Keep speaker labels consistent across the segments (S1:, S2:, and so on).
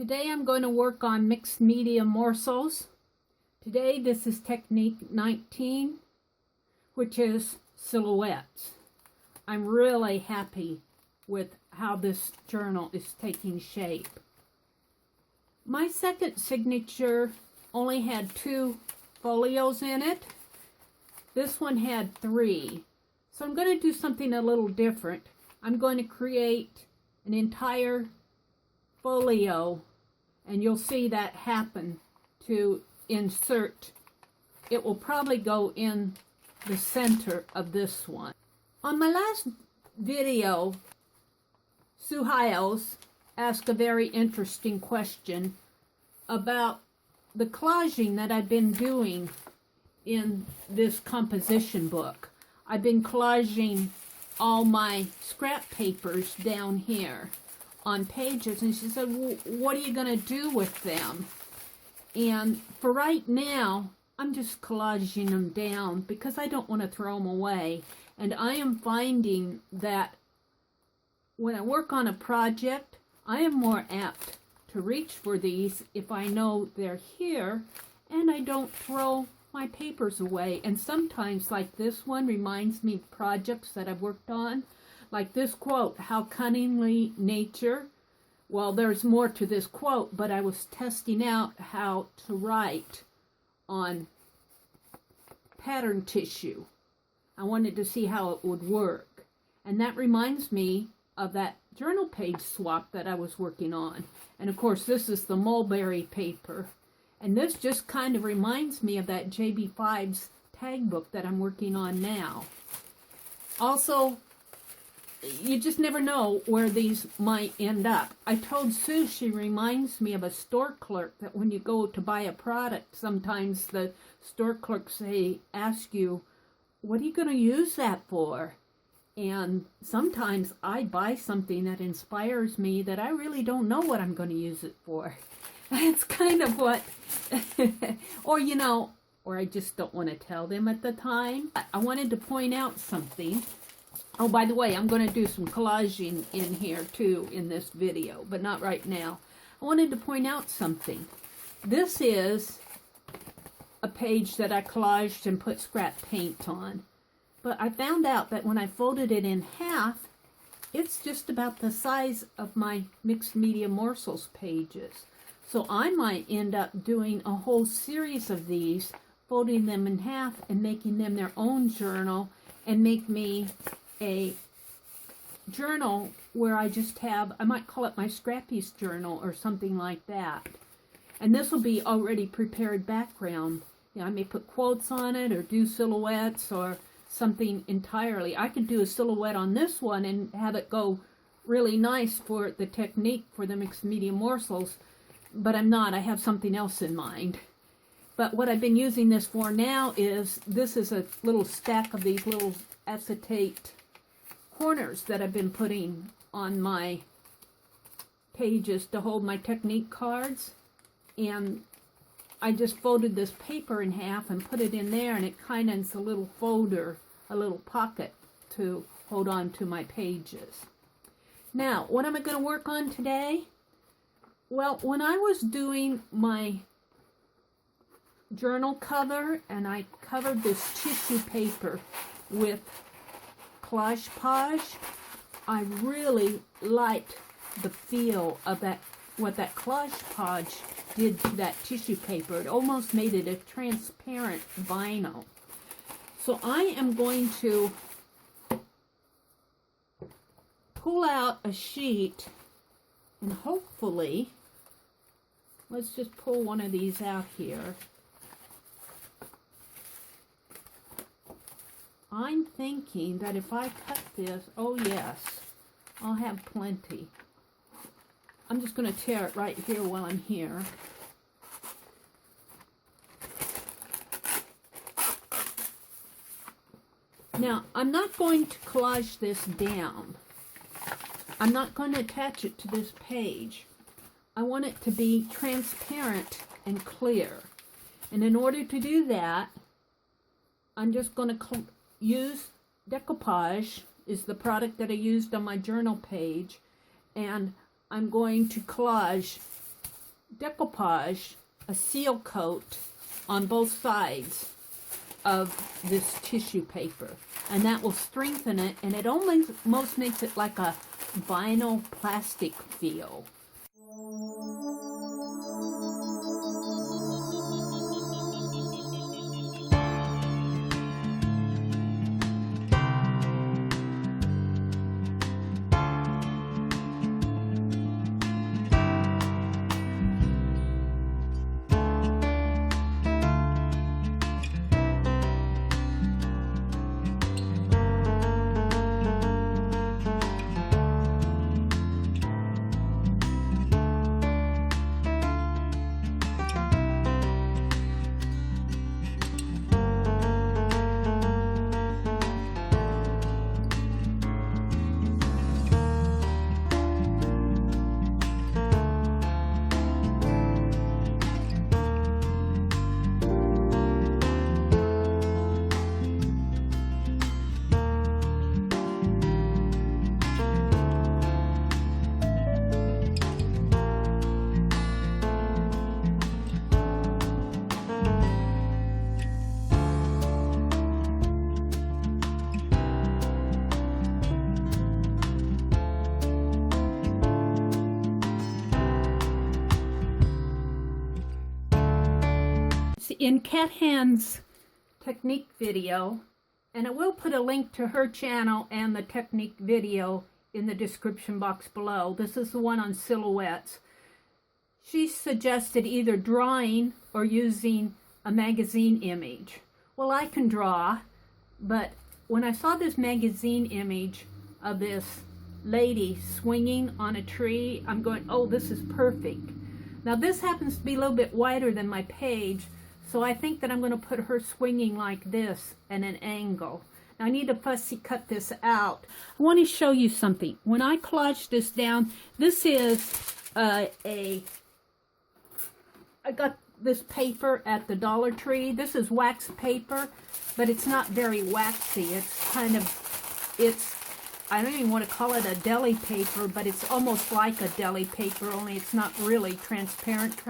S1: Today I'm going to work on mixed media morsels. Today this is technique 19, which is silhouettes. I'm really happy with how this journal is taking shape. My second signature only had 2 folios in it. This one had 3. So I'm going to do something a little different. I'm going to create an entire folio, and you'll see that happen to insert. It will probably go in the center of this one. On my last video, Sue Hiles asked a very interesting question about the collaging that I've been doing in this composition book. I've been collaging all my scrap papers down here on pages, and she said, well, what are you going to do with them? And for right now, I'm just collaging them down because I don't want to throw them away. And I am finding that when I work on a project, I am more apt to reach for these if I know they're here and I don't throw my papers away. And sometimes, like this one, reminds me of projects that I've worked on. Like this quote, how cunningly nature. Well, there's more to this quote, but I was testing out how to write on pattern tissue. I wanted to see how it would work. And that reminds me of that journal page swap that I was working on. And of course, this is the mulberry paper. And this just kind of reminds me of that JB5's tag book that I'm working on now. Also, you just never know where these might end up. I told Sue she reminds me of a store clerk, that when you go to buy a product, sometimes the store clerks ask you, what are you going to use that for? And sometimes I buy something that inspires me that I really don't know what I'm going to use it for. It's kind of what, or I just don't want to tell them at the time. I wanted to point out something. Oh, by the way, I'm going to do some collaging in here too in this video, but not right now. I wanted to point out something. This is a page that I collaged and put scrap paint on. But I found out that when I folded it in half, it's just about the size of my mixed media morsels pages. So I might end up doing a whole series of these, folding them in half and making them their own journal, and make me a journal where I just have, I might call it my Scrappy's journal or something like that. And this will be already prepared background. I may put quotes on it or do silhouettes or something entirely. I could do a silhouette on this one and have it go really nice for the technique for the mixed media morsels, but I'm not. I have something else in mind. But what I've been using this for now is, this is a little stack of these little acetate corners that I've been putting on my pages to hold my technique cards. And I just folded this paper in half and put it in there, and it kind of is a little folder, a little pocket to hold on to my pages. Now, what am I going to work on today? Well, when I was doing my journal cover, and I covered this tissue paper with DecoPaige, I really liked the feel of that, what that DecoPaige did to that tissue paper. It almost made it a transparent vinyl. So I am going to pull out a sheet, and hopefully, let's just pull one of these out here. I'm thinking that if I cut this, oh yes, I'll have plenty. I'm just going to tear it right here while I'm here. Now, I'm not going to collage this down. I'm not going to attach it to this page. I want it to be transparent and clear. And in order to do that, I'm just going to use DecoPaige, is the product that I used on my journal page, and I'm going to collage DecoPaige a seal coat on both sides of this tissue paper, and that will strengthen it, and it almost makes it like a vinyl plastic feel. In Cat Hand's technique video, and I will put a link to her channel and the technique video in the description box below. This is the one on silhouettes. She suggested either drawing or using a magazine image. Well, I can draw, but when I saw this magazine image of this lady swinging on a tree, I'm going, oh, this is perfect. Now this happens to be a little bit wider than my page, so I think that I'm going to put her swinging like this at an angle. Now I need to fussy cut this out. I want to show you something. When I collaged this down, this is I got this paper at the Dollar Tree. This is wax paper, but it's not very waxy. It's kind of, I don't even want to call it a deli paper, but it's almost like a deli paper, only it's not really transparent.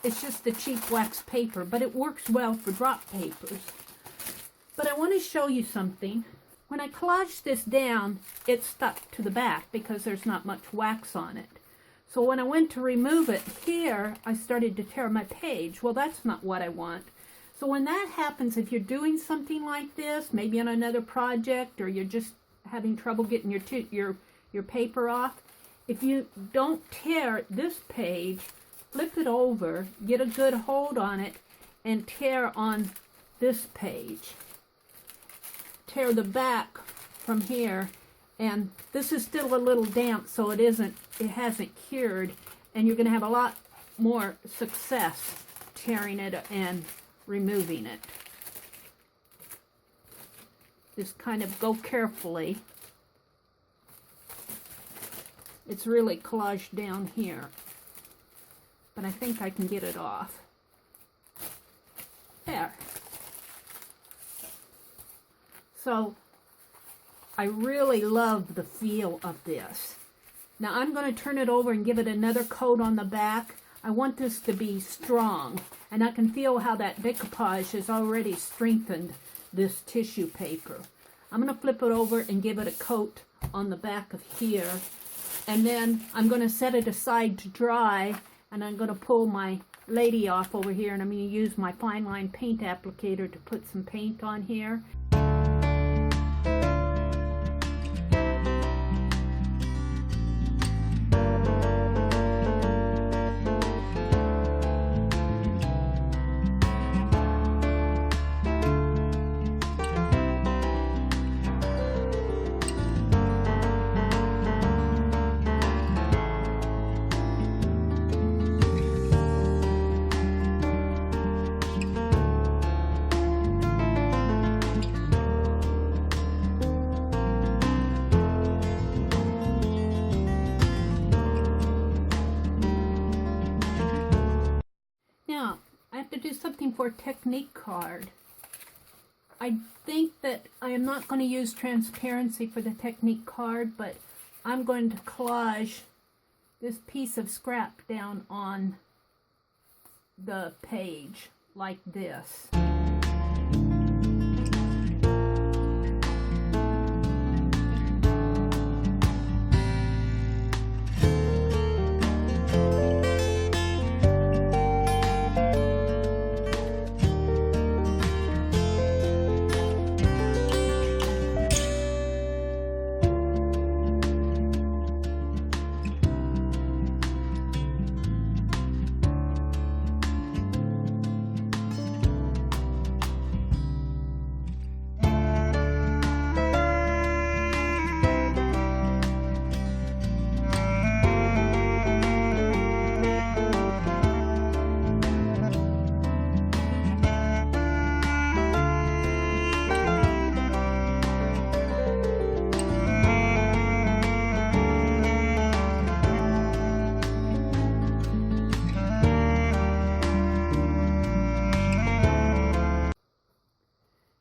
S1: It's just the cheap wax paper, but it works well for drop papers. But I want to show you something. When I collaged this down, it stuck to the back because there's not much wax on it. So when I went to remove it here, I started to tear my page. Well, that's not what I want. So when that happens, if you're doing something like this, maybe on another project, or you're just having trouble getting your paper off, if you don't tear this page, flip it over, get a good hold on it, and tear on this page. Tear the back from here, and this is still a little damp, so it hasn't cured, and you're going to have a lot more success tearing it and removing it. Just kind of go carefully. It's really collaged down here, but I think I can get it off. There. So I really love the feel of this. Now I'm going to turn it over and give it another coat on the back. I want this to be strong, and I can feel how that DecoPaige has already strengthened this tissue paper. I'm going to flip it over and give it a coat on the back of here, and then I'm going to set it aside to dry, and I'm going to pull my lady off over here, and I'm going to use my fine line paint applicator to put some paint on here. Now, I have to do something for a technique card. I think that I am not going to use transparency for the technique card, but I'm going to collage this piece of scrap down on the page like this.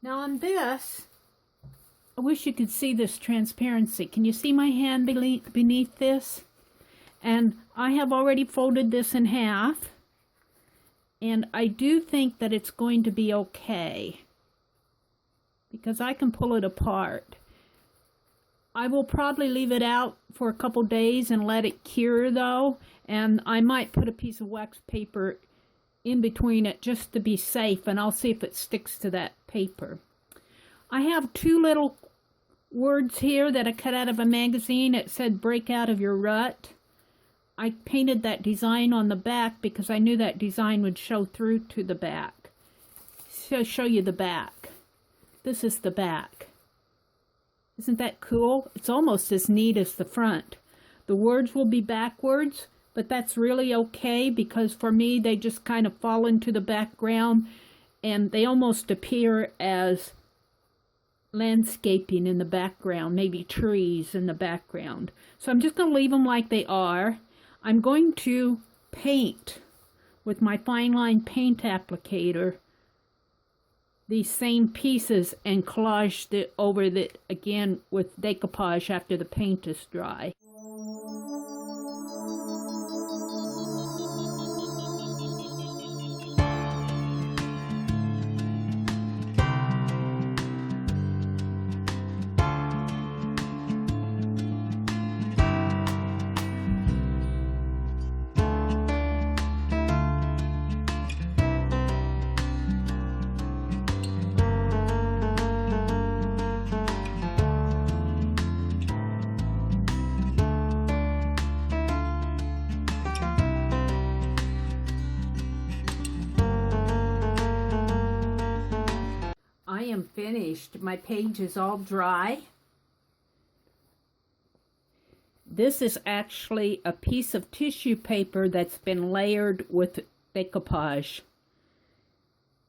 S1: Now on this, I wish you could see this transparency. Can you see my hand beneath this? And I have already folded this in half, and I do think that it's going to be okay because I can pull it apart. I will probably leave it out for a couple days and let it cure though, and I might put a piece of wax paper in between it just to be safe, and I'll see if it sticks to that paper. I have two little words here that I cut out of a magazine. It said break out of your rut. I painted that design on the back because I knew that design would show through to the back. So I'll show you the back. This is the back. Isn't that cool? It's almost as neat as the front. The words will be backwards, but that's really okay because for me they just kind of fall into the background and they almost appear as landscaping in the background, maybe trees in the background. So I'm just going to leave them like they are. I'm going to paint with my fine line paint applicator these same pieces and collage it over it again with DecoPaige after the paint is dry. I am finished. My page is all dry. This is actually a piece of tissue paper that's been layered with DecoPaige.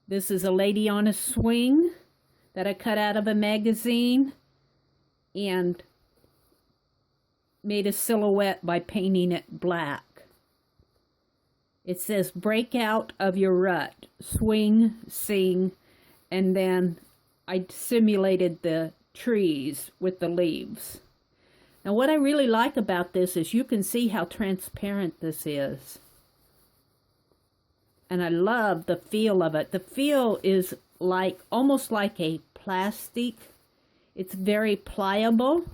S1: This is a lady on a swing that I cut out of a magazine and made a silhouette by painting it black. It says break out of your rut, swing, sing, and then I simulated the trees with the leaves. Now what I really like about this is you can see how transparent this is. And I love the feel of it. The feel is like almost like a plastic. It's very pliable.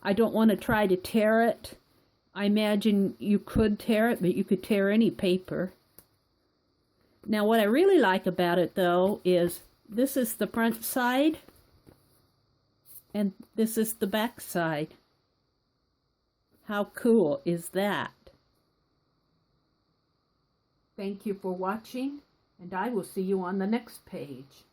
S1: I don't want to try to tear it. I imagine you could tear it, but you could tear any paper. Now what I really like about it though is this is the front side and this is the back side. How cool is that? Thank you for watching, and I will see you on the next page.